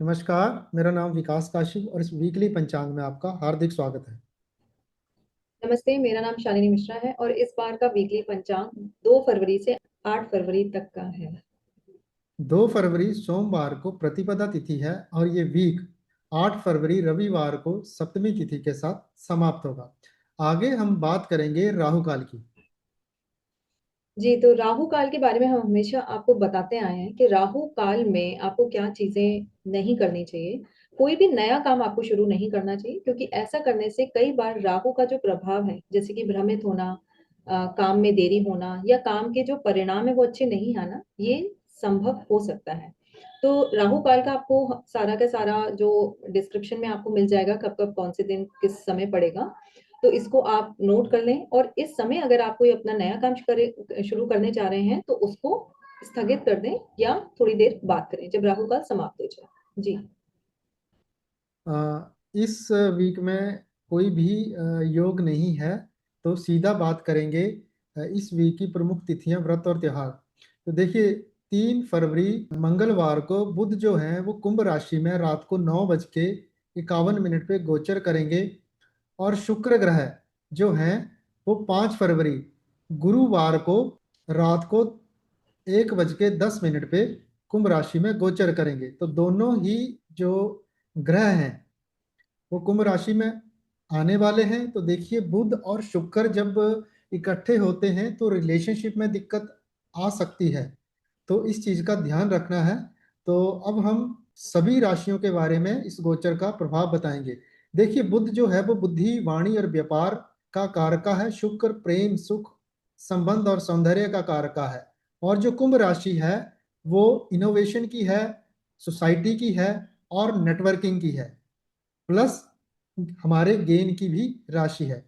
नमस्कार। मेरा नाम विकास काशिप और इस वीकली पंचांग में आपका हार्दिक स्वागत है। नमस्ते, मेरा नाम शालिनी मिश्रा है और इस बार का वीकली पंचांग 2 फरवरी से 8 फरवरी तक का है। 2 फरवरी सोमवार को प्रतिपदा तिथि है और ये वीक 8 फरवरी रविवार को सप्तमी तिथि के साथ समाप्त होगा। आगे हम बात करेंगे राहु काल की। जी, तो राहु काल के बारे में हम हमेशा आपको बताते आए हैं कि राहु काल में आपको क्या चीजें नहीं करनी चाहिए। कोई भी नया काम आपको शुरू नहीं करना चाहिए, क्योंकि ऐसा करने से कई बार राहु का जो प्रभाव है, जैसे कि भ्रमित होना, काम में देरी होना या काम के जो परिणाम है वो अच्छे नहीं आना, ये संभव हो सकता है। तो राहु काल का आपको सारा का सारा जो डिस्क्रिप्शन में आपको मिल जाएगा, कब कब कौन से दिन किस समय पड़ेगा। तो इसको आप नोट कर लें, और इस समय अगर आप कोई अपना नया काम शुरू करने जा रहे हैं तो उसको स्थगित कर दें या थोड़ी देर बात करें जब राहु काल समाप्त हो जाए। जी। इस वीक में कोई भी योग नहीं है, तो सीधा बात करेंगे इस वीक की प्रमुख तिथियां, व्रत और त्योहार। तो देखिए, 3 फरवरी मंगलवार को बुध जो है वो कुंभ राशि में रात को 9:51 पे गोचर करेंगे। और शुक्र ग्रह जो हैं वो 5 फरवरी गुरुवार को रात को 1:10 पे कुंभ राशि में गोचर करेंगे। तो दोनों ही जो ग्रह हैं वो कुंभ राशि में आने वाले हैं। तो देखिए, बुध और शुक्र जब इकट्ठे होते हैं तो रिलेशनशिप में दिक्कत आ सकती है, तो इस चीज का ध्यान रखना है। तो अब हम सभी राशियों के बारे में इस गोचर का प्रभाव बताएंगे। देखिए, बुध जो है वो बुद्धि, वाणी और व्यापार का कारका है। शुक्र प्रेम, सुख, संबंध और सौंदर्य का कारका है। और जो कुंभ राशि है वो इनोवेशन की है, सोसाइटी की है और नेटवर्किंग की है, प्लस हमारे गेन की भी राशि है।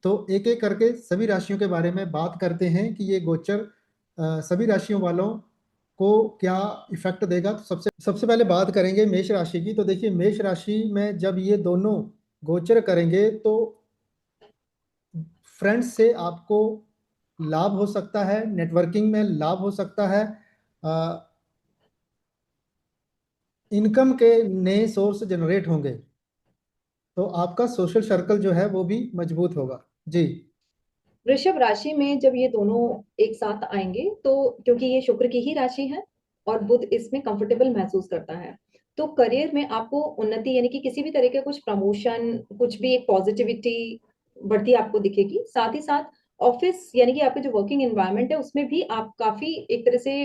तो एक एक करके सभी राशियों के बारे में बात करते हैं कि ये गोचर सभी राशियों वालों को क्या इफेक्ट देगा। तो सबसे सबसे पहले बात करेंगे मेष राशि की। तो देखिए, मेष राशि में जब ये दोनों गोचर करेंगे तो फ्रेंड्स से आपको लाभ हो सकता है, नेटवर्किंग में लाभ हो सकता है, इनकम के नए सोर्स जनरेट होंगे। तो आपका सोशल सर्कल जो है वो भी मजबूत होगा। जी। वृषभ राशि में जब ये दोनों एक साथ आएंगे, तो क्योंकि ये शुक्र की ही राशि है और बुध इसमें कंफर्टेबल महसूस करता है, तो करियर में आपको उन्नति, यानी कि किसी भी तरह के कुछ प्रमोशन, कुछ भी एक पॉजिटिविटी बढ़ती आपको दिखेगी। साथ ही साथ ऑफिस, यानी कि आपके जो वर्किंग एनवायरनमेंट है, उसमें भी आप काफी एक तरह से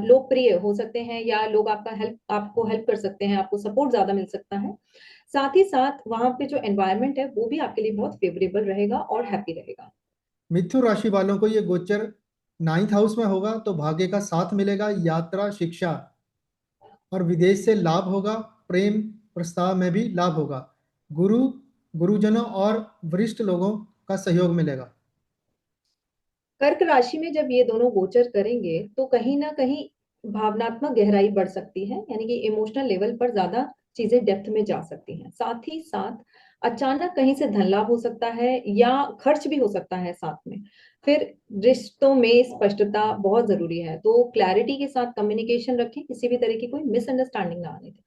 लोकप्रिय हो सकते हैं, या लोग आपको हेल्प कर सकते हैं, आपको सपोर्ट ज्यादा मिल सकता है। साथ ही साथ वहां पे जो एनवायरनमेंट है वो भी आपके लिए बहुत फेवरेबल रहेगा और हैप्पी रहेगा। मिथुन राशि वालों को ये गोचर 9th हाउस में होगा, तो भाग्य का साथ मिलेगा। यात्रा, शिक्षा और विदेश से लाभ होगा। प्रेम प्रस्ताव में भी लाभ होगा। गुरु, गुरुजनों और वरिष्ठ लोगों का सहयोग मिलेगा। कर्क राशि में जब ये दोनों गोचर करेंगे तो कहीं ना कहीं भावनात्मक गहराई बढ़ सकती है, यानी कि इमोशनल लेवल पर ज्यादा चीजें डेप्थ में जा सकती हैं। साथ ही साथ अचानक कहीं से धन लाभ हो सकता है या खर्च भी हो सकता है साथ में। फिर रिश्तों में स्पष्टता बहुत जरूरी है, तो क्लैरिटी के साथ कम्युनिकेशन रखें, किसी भी तरह की कोई मिसअंडरस्टैंडिंग ना आने दें।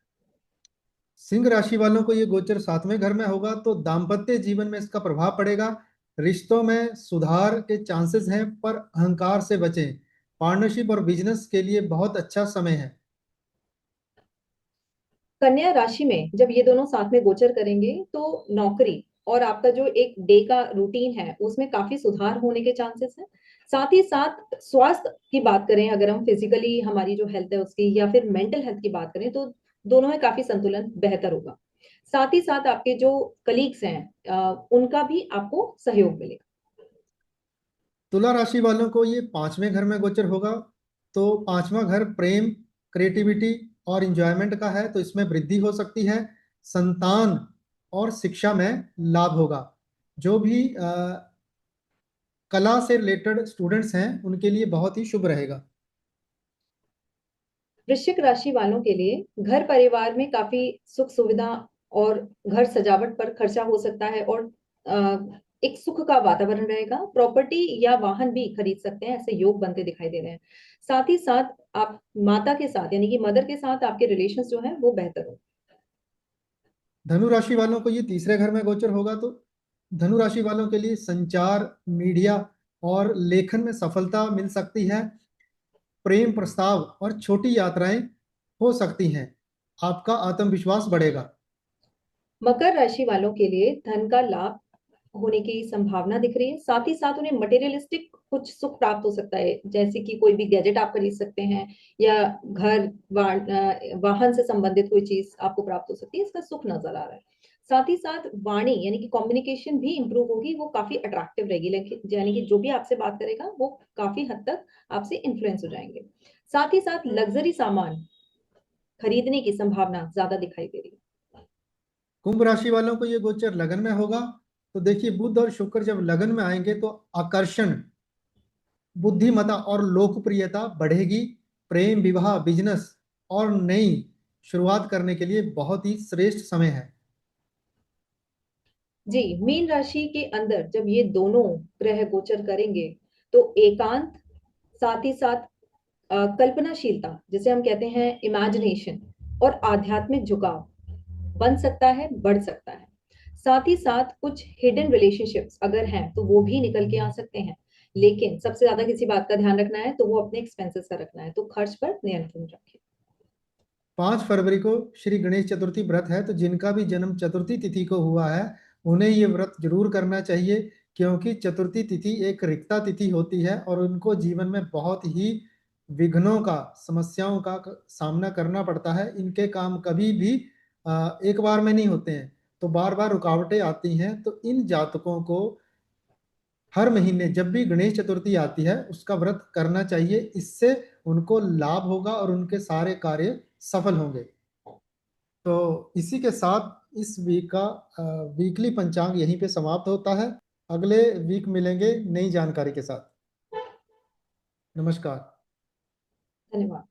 सिंह राशि वालों को ये गोचर 7वें घर में होगा, तो दाम्पत्य जीवन में इसका प्रभाव पड़ेगा। रिश्तों में सुधार के चांसेस हैं, पर अहंकार से बचें। पार्टनरशिप और बिजनेस के लिए बहुत अच्छा समय है। कन्या राशि में जब ये दोनों साथ में गोचर करेंगे तो नौकरी और आपका जो एक डे का रूटीन है उसमें काफी सुधार होने के चांसेस हैं। साथ ही साथ स्वास्थ्य की बात करें, अगर हम फिजिकली हमारी जो हेल्थ है उसकी, या फिर मेंटल हेल्थ की बात करें, तो दोनों में काफी संतुलन बेहतर होगा। साथ ही साथ आपके जो कलीग्स हैं, उनका भी आपको सहयोग मिलेगा। तुला राशि वालों को ये 5वें घर में गोचर होगा, तो 5वां घर प्रेम, क्रिएटिविटी और इंजॉयमेंट का है, तो इसमें वृद्धि हो सकती है। संतान और शिक्षा में लाभ होगा। जो भी कला से रिलेटेड स्टूडेंट्स हैं उनके लिए बहुत ही शुभ रहेगा। वृश्चिक राशि वालों के लिए घर परिवार में काफी सुख सुविधा और घर सजावट पर खर्चा हो सकता है, और अ, एक सुख का वातावरण रहेगा। प्रॉपर्टी या वाहन भी खरीद सकते हैं, ऐसे योग बनते दिखाई दे रहे हैं। साथ ही साथ आप माता के साथ, यानी कि मदर के साथ आपके रिलेशंस जो है वो बेहतर हो। धनु राशि वालों को ये तीसरे घर में गोचर होगा, तो धनु राशि वालों के लिए संचार, मीडिया और लेखन में सफलता मिल सकती है। प्रेम प्रस्ताव और छोटी यात्राएं हो सकती हैं। आपका आत्मविश्वास बढ़ेगा। मकर राशि वालों के लिए धन का लाभ होने की संभावना दिख रही है। साथ ही साथ उन्हें मटेरियलिस्टिक कुछ सुख प्राप्त हो सकता है, जैसे कि कोई भी गैजेट आप खरीद सकते हैं, या घर वाहन से संबंधित कोई चीज आपको प्राप्त हो सकती है, इसका सुख नजर आ रहा है। साथ ही साथ वाणी यानी कि कम्युनिकेशन भी इंप्रूव होगी, वो काफी अट्रैक्टिव रहेगी, लेकिन यानी कि जो भी आपसे बात करेगा वो काफी हद तक आपसे इन्फ्लुएंस हो जाएंगे। साथ ही साथ लग्जरी सामान खरीदने की संभावना ज्यादा दिखाई दे रही है। कुंभ राशि वालों को ये गोचर लगन में होगा। तो देखिए, बुध और शुक्र जब लगन में आएंगे तो आकर्षण, बुद्धिमत्ता और लोकप्रियता बढ़ेगी। प्रेम, विवाह, बिजनेस और नई शुरुआत करने के लिए बहुत ही श्रेष्ठ समय है। जी, मीन राशि के अंदर जब ये दोनों ग्रह गोचर करेंगे तो एकांत, साथ ही साथ कल्पनाशीलता जिसे हम कहते हैं इमेजिनेशन, और आध्यात्मिक झुकाव बन सकता है, बढ़ सकता है। साथ ही साथ कुछ हिडन रिलेशनशिप्स अगर हैं तो वो भी निकल के आ सकते हैं। लेकिन सबसे ज्यादा किसी बात का ध्यान रखना है तो वो अपने एक्सपेंसेस का रखना है, तो खर्च पर नियंत्रण रखें। 5 फरवरी को श्री गणेश चतुर्थी व्रत है, तो जिनका भी जन्म चतुर्थी तिथि को हुआ है उन्हें ये व्रत जरूर करना चाहिए, क्योंकि चतुर्थी तिथि एक रिक्ता तिथि होती है और उनको जीवन में बहुत ही विघ्नों का, समस्याओं का सामना करना पड़ता है। इनके काम कभी भी एक बार में नहीं होते हैं, तो बार बार रुकावटें आती हैं। तो इन जातकों को हर महीने जब भी गणेश चतुर्थी आती है उसका व्रत करना चाहिए। इससे उनको लाभ होगा और उनके सारे कार्य सफल होंगे। तो इसी के साथ इस वीक का वीकली पंचांग यहीं पे समाप्त होता है। अगले वीक मिलेंगे नई जानकारी के साथ। नमस्कार। धन्यवाद।